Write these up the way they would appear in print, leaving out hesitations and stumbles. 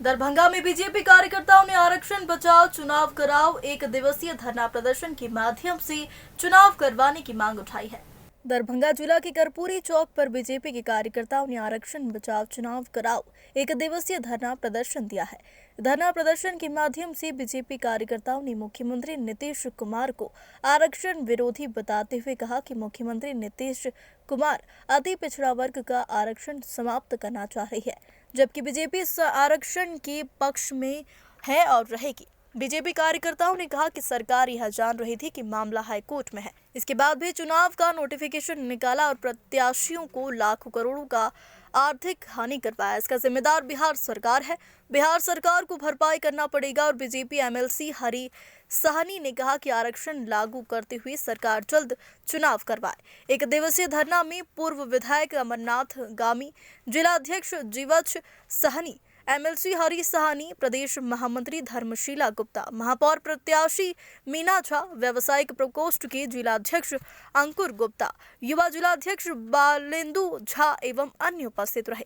दरभंगा में बीजेपी कार्यकर्ताओं ने आरक्षण बचाओ चुनाव कराओ एक दिवसीय धरना प्रदर्शन के माध्यम से चुनाव करवाने की मांग उठाई है। दरभंगा जिला के कर्पूरी चौक पर बीजेपी के कार्यकर्ताओं ने आरक्षण बचाओ चुनाव कराओ एक दिवसीय धरना प्रदर्शन दिया है। धरना प्रदर्शन के माध्यम से बीजेपी कार्यकर्ताओं ने मुख्यमंत्री नीतीश कुमार को आरक्षण विरोधी बताते हुए कहा कि मुख्यमंत्री नीतीश कुमार अति पिछड़ा वर्ग का आरक्षण समाप्त करना चाह रही है, जबकि बीजेपी इस आरक्षण के पक्ष में है और रहेगी। बीजेपी कार्यकर्ताओं ने कहा कि सरकार यह जान रही थी कि मामला हाईकोर्ट में है, इसके बाद भी चुनाव का नोटिफिकेशन निकाला और प्रत्याशियों को लाखों करोड़ों का आर्थिक हानि करवाया। इसका जिम्मेदार बिहार सरकार है। बिहार सरकार को भरपाई करना पड़ेगा। और बीजेपी एमएलसी हरी सहनी ने कहा कि आरक्षण लागू करते हुए सरकार जल्द चुनाव करवाए। एक दिवसीय धरना में पूर्व विधायक अमरनाथ गामी, जिलाध्यक्ष जीवछ सहनी, एमएलसी हरी सहनी, प्रदेश महामंत्री धर्मशीला गुप्ता, महापौर प्रत्याशी मीना झा, व्यवसायिक प्रकोष्ठ के जिलाध्यक्ष अंकुर गुप्ता, युवा जिलाध्यक्ष बालेंदु झा एवं अन्य उपस्थित रहे।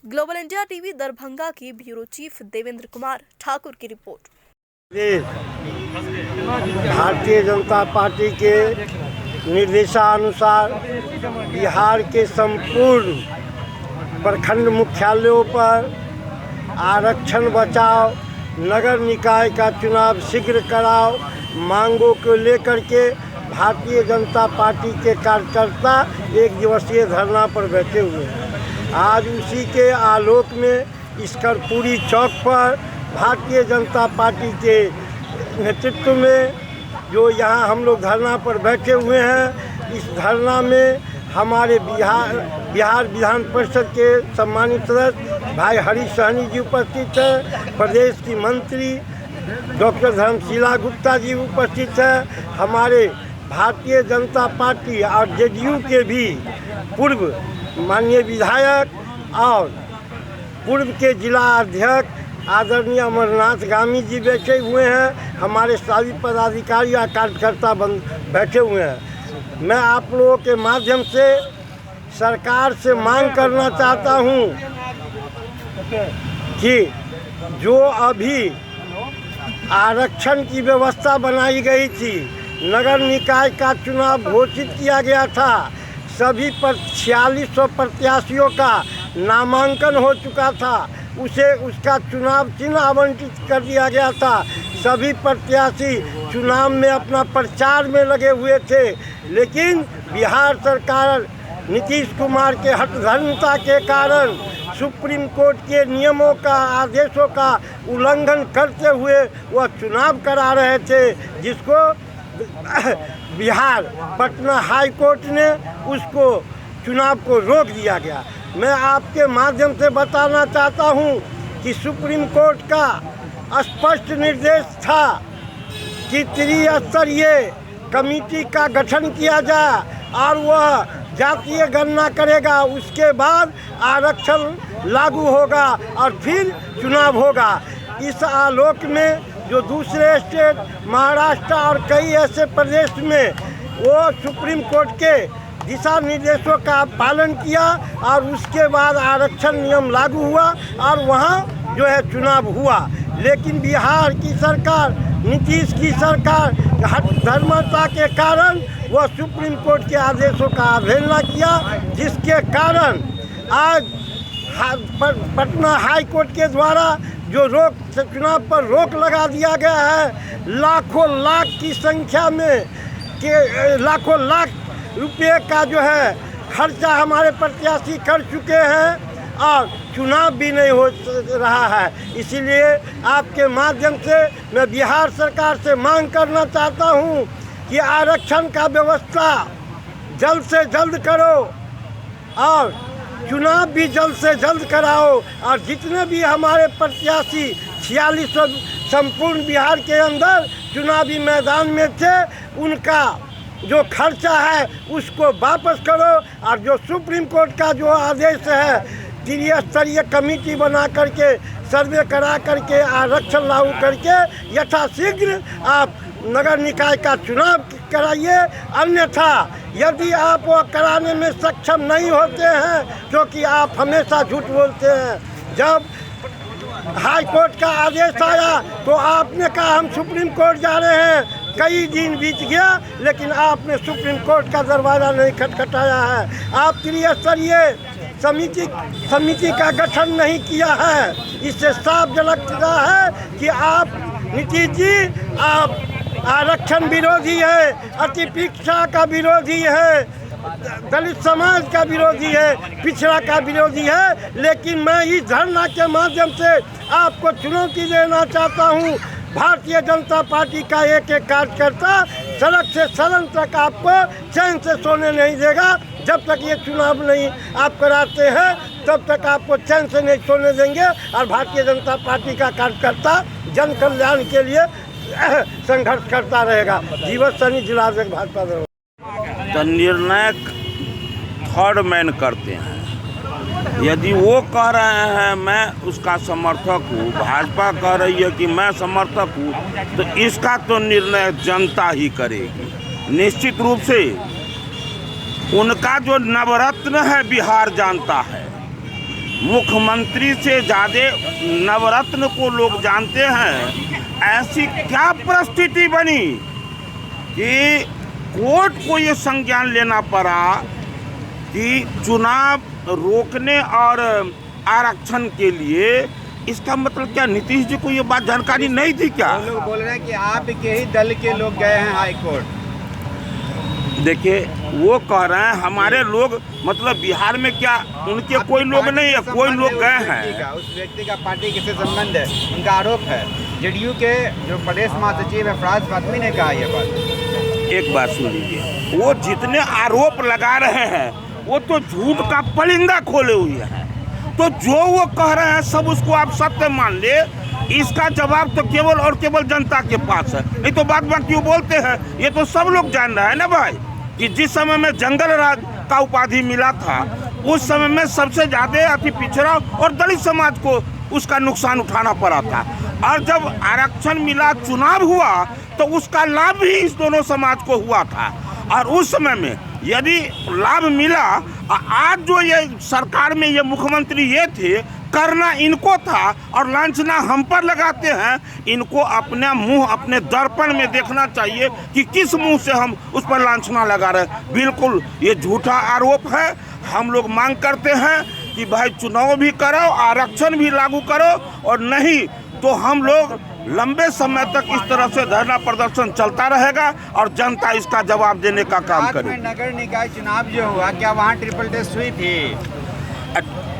ग्लोबल इंडिया टीवी दरभंगा की ब्यूरो चीफ देवेंद्र कुमार ठाकुर की रिपोर्ट। भारतीय जनता पार्टी के निर्देशानुसार बिहार के संपूर्ण प्रखंड मुख्यालयों पर आरक्षण बचाओ, नगर निकाय का चुनाव शीघ्र कराओ मांगों को लेकर के भारतीय जनता पार्टी के कार्यकर्ता एक दिवसीय धरना पर बैठे हुए हैं। आज उसी के आलोक में इस कर्पूरी चौक पर भारतीय जनता पार्टी के नेतृत्व में जो यहाँ हम लोग धरना पर बैठे हुए हैं, इस धरना में हमारे बिहार विधान परिषद के सम्मानित सदस्य भाई हरी सहनी जी उपस्थित हैं, प्रदेश की मंत्री डॉक्टर धर्मशीला गुप्ता जी उपस्थित हैं, हमारे भारतीय जनता पार्टी और जेडीयू के भी पूर्व माननीय विधायक और पूर्व के जिला अध्यक्ष आदरणीय अमरनाथ गामी जी बैठे हुए हैं, हमारे सभी पदाधिकारी और कार्यकर्ता बैठे हुए हैं। मैं आप लोगों के माध्यम से सरकार से मांग करना चाहता हूं कि जो अभी आरक्षण की व्यवस्था बनाई गई थी, नगर निकाय का चुनाव घोषित किया गया था, सभी पर 4600 प्रत्याशियों का नामांकन हो चुका था, उसे उसका चुनाव चिन्ह आवंटित कर दिया गया था, सभी प्रत्याशी चुनाव में अपना प्रचार में लगे हुए थे, लेकिन बिहार सरकार नीतीश कुमार के हठधर्मिता के कारण सुप्रीम कोर्ट के नियमों का आदेशों का उल्लंघन करते हुए वह चुनाव करा रहे थे, जिसको बिहार पटना हाई कोर्ट ने उसको चुनाव को रोक दिया गया। मैं आपके माध्यम से बताना चाहता हूं कि सुप्रीम कोर्ट का स्पष्ट निर्देश था कि त्रिस्तरीय कमेटी का गठन किया जाए और वह जातीय गणना करेगा, उसके बाद आरक्षण लागू होगा और फिर चुनाव होगा। इस आलोक में जो दूसरे स्टेट महाराष्ट्र और कई ऐसे प्रदेश में वो सुप्रीम कोर्ट के दिशा निर्देशों का पालन किया और उसके बाद आरक्षण नियम लागू हुआ और वहाँ जो है चुनाव हुआ। लेकिन बिहार की सरकार, नीतीश की सरकार हठधर्मिता के कारण वह सुप्रीम कोर्ट के आदेशों का अवहेलना किया, जिसके कारण आज पटना हाई कोर्ट के द्वारा जो चुनाव पर रोक लगा दिया गया है, लाखों लाख की संख्या में लाखों लाख रुपये का जो है खर्चा हमारे प्रत्याशी कर चुके हैं और चुनाव भी नहीं हो रहा है। इसीलिए आपके माध्यम से मैं बिहार सरकार से मांग करना चाहता हूं कि आरक्षण का व्यवस्था जल्द से जल्द करो और चुनाव भी जल्द से जल्द कराओ और जितने भी हमारे प्रत्याशी 4600 संपूर्ण बिहार के अंदर चुनावी मैदान में थे, उनका जो खर्चा है उसको वापस करो और जो सुप्रीम कोर्ट का जो आदेश है त्रिस्तरीय कमेटी बना करके सर्वे करा करके आरक्षण लागू करके यथाशीघ्र आप नगर निकाय का चुनाव कराइए। अन्यथा यदि आप वो कराने में सक्षम नहीं होते हैं, क्योंकि आप हमेशा झूठ बोलते हैं, जब हाई कोर्ट का आदेश आया तो आपने कहा हम सुप्रीम कोर्ट जा रहे हैं। कई दिन बीत गया लेकिन आपने सुप्रीम कोर्ट का दरवाज़ा नहीं खटखटाया है। आप त्रिस्तरीय समिति का गठन नहीं किया है। इससे साफ झलकता है कि आप नीतीश जी आप आरक्षण विरोधी है, अतिशिक्षा का विरोधी है, दलित समाज का विरोधी है, पिछड़ा का विरोधी है। लेकिन मैं इस धरना के माध्यम से आपको चुनौती देना चाहता हूँ। भारतीय जनता पार्टी का एक एक कार्यकर्ता सड़क से सदन तक आपको चैन से सोने नहीं देगा। जब तक ये चुनाव नहीं आप कराते हैं तब तक आपको चैन से नहीं सोने देंगे। और भारतीय जनता पार्टी का कार्यकर्ता जन कल्याण के लिए संघर्ष करता रहेगा। जीवन सनी जिला अध्यक्ष भाजपा। तो निर्णायक थर्ड मैन करते हैं। यदि वो कह रहे हैं मैं उसका समर्थक हूँ, भाजपा कह रही है कि मैं समर्थक हूँ, तो इसका तो निर्णय जनता ही करेगी। निश्चित रूप से उनका जो नवरत्न है बिहार जानता है। मुख्यमंत्री से ज़्यादा नवरत्न को लोग जानते हैं। ऐसी क्या परिस्थिति बनी कि कोर्ट को ये संज्ञान लेना पड़ा कि चुनाव रोकने और आरक्षण के लिए। इसका मतलब क्या नीतीश जी को ये बात जानकारी नहीं थी क्या? लोग बोल रहे हैं कि आपके ही दल के लोग गए हैं हाई कोर्ट। देखिए वो कह रहे हैं हमारे लोग, मतलब बिहार में क्या उनके कोई लोग नहीं है, कोई लोग गए हैं। उस व्यक्ति का पार्टी किससे संबंध है उनका आरोप है। जेडीयू के जो प्रदेश महासचिव है फराज फातमी ने कहा यह बात। एक बात सुन लीजिए, वो जितने आरोप लगा रहे हैं वो तो झूठ का परिंदा खोले हुए हैं। तो जो वो कह रहे हैं सब उसको आप सत्य मान ले। इसका जवाब तो केवल और केवल जनता के पास है। नहीं तो बात क्यों बोलते हैं? ये तो सब लोग जान रहे हैं ना भाई कि जिस समय में जंगल राज का उपाधि मिला था उस समय में सबसे ज़्यादा अति पिछड़ा और दलित समाज को उसका नुकसान उठाना पड़ा था। और जब आरक्षण मिला, चुनाव हुआ, तो उसका लाभ भी इस दोनों समाज को हुआ था। और उस समय में यदि लाभ मिला, आज जो ये सरकार में ये मुख्यमंत्री ये थे, करना इनको था और लांछना हम पर लगाते हैं। इनको अपने मुंह अपने दर्पण में देखना चाहिए कि किस मुंह से हम उस पर लांछना लगा रहे हैं। बिल्कुल ये झूठा आरोप है। हम लोग मांग करते हैं कि भाई चुनाव भी करो, आरक्षण भी लागू करो, और नहीं तो हम लोग लंबे समय तक इस तरह से धरना प्रदर्शन चलता रहेगा और जनता इसका जवाब देने का काम करेगी। नगर निकाय चुनाव जो हुआ, क्या वहाँ ट्रिपल टेस्ट हुई थी?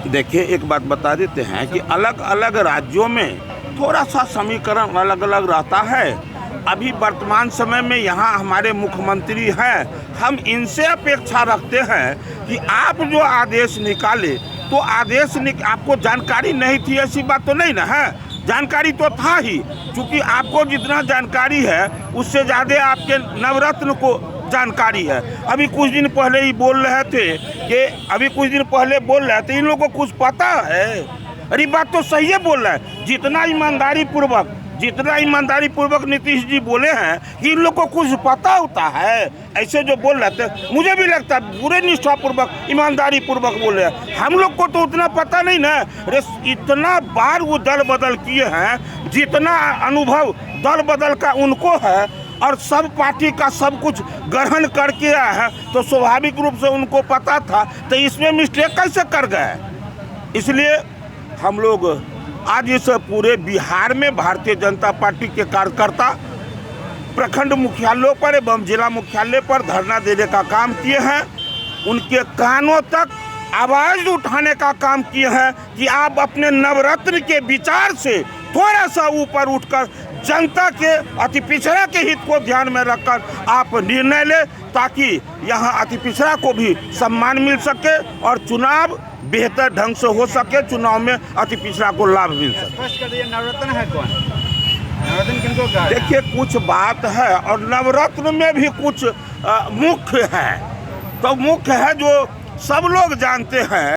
देखिए एक बात बता देते हैं कि अलग अलग राज्यों में थोड़ा सा समीकरण अलग अलग रहता है। अभी वर्तमान समय में यहाँ हमारे मुख्यमंत्री हैं, हम इनसे अपेक्षा रखते हैं कि आप जो आदेश निकाले तो आपको जानकारी नहीं थी ऐसी बात तो नहीं ना है? जानकारी तो था ही। क्योंकि आपको जितना जानकारी है उससे ज़्यादा आपके नवरत्न को जानकारी है। अभी कुछ दिन पहले ही बोल रहे थे कि इन लोगों को कुछ पता है। अरे बात तो सही है बोल रहा है। जितना ईमानदारी पूर्वक नीतीश जी बोले हैं कि इन लोग को कुछ पता होता है, ऐसे जो बोल रहे थे मुझे भी लगता है पूरे निष्ठापूर्वक ईमानदारी पूर्वक बोले हैं। हम लोग को तो उतना पता नहीं ना। अरे इतना बार वो दल बदल किए हैं, जितना अनुभव दल बदल का उनको है और सब पार्टी का सब कुछ ग्रहण करके आया है, तो स्वाभाविक रूप से उनको पता था। तो इसमें मिस्टेक कैसे कर गए? इसलिए हम लोग आज इस पूरे बिहार में भारतीय जनता पार्टी के कार्यकर्ता प्रखंड मुख्यालयों पर एवं जिला मुख्यालय पर धरना देने का काम किए हैं। उनके कानों तक आवाज़ उठाने का काम किए हैं कि आप अपने नवरत्न के विचार से थोड़ा सा ऊपर उठकर जनता के अति पिछड़ा के हित को ध्यान में रखकर आप निर्णय लें, ताकि यहाँ अति पिछड़ा को भी सम्मान मिल सके और चुनाव बेहतर ढंग से हो सके, चुनाव में अति पिछड़ा को लाभ मिल सके। स्पष्ट कर दीजिए, नवरत्न है कौन? नवरत्न किनको कहा? देखिए कुछ बात है और नवरत्न में भी कुछ मुख्य है। तो मुख्य है जो सब लोग जानते हैं।